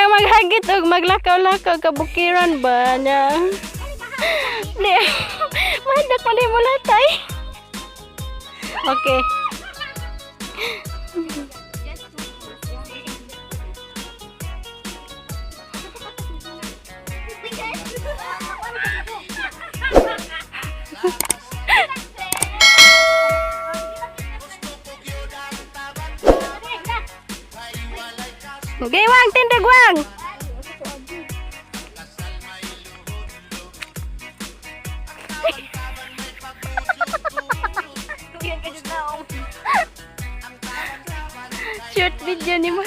lang maghagit o maglakaw-lakaw kabukiran ba niya? Di, mahadak mo din mo latay. Okay. Okay, wang tindig wang. Shoot video ni mo.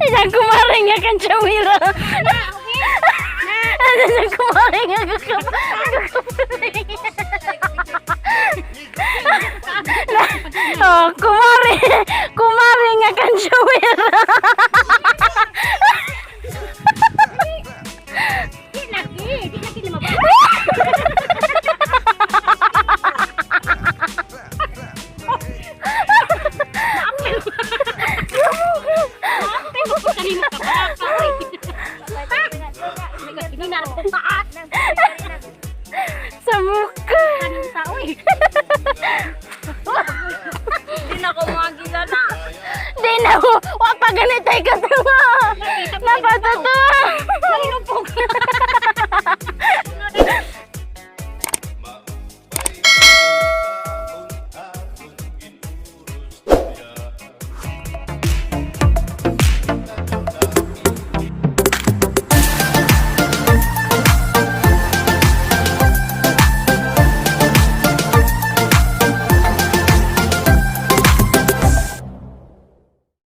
Isang kumaring nga kan Chawira. Isang kumaring nga oh, kumaring nga kan Chawira. Di lagi lumabas. Sa muka. Di na ko magila na. Di na ko. Wag pa ganitay ka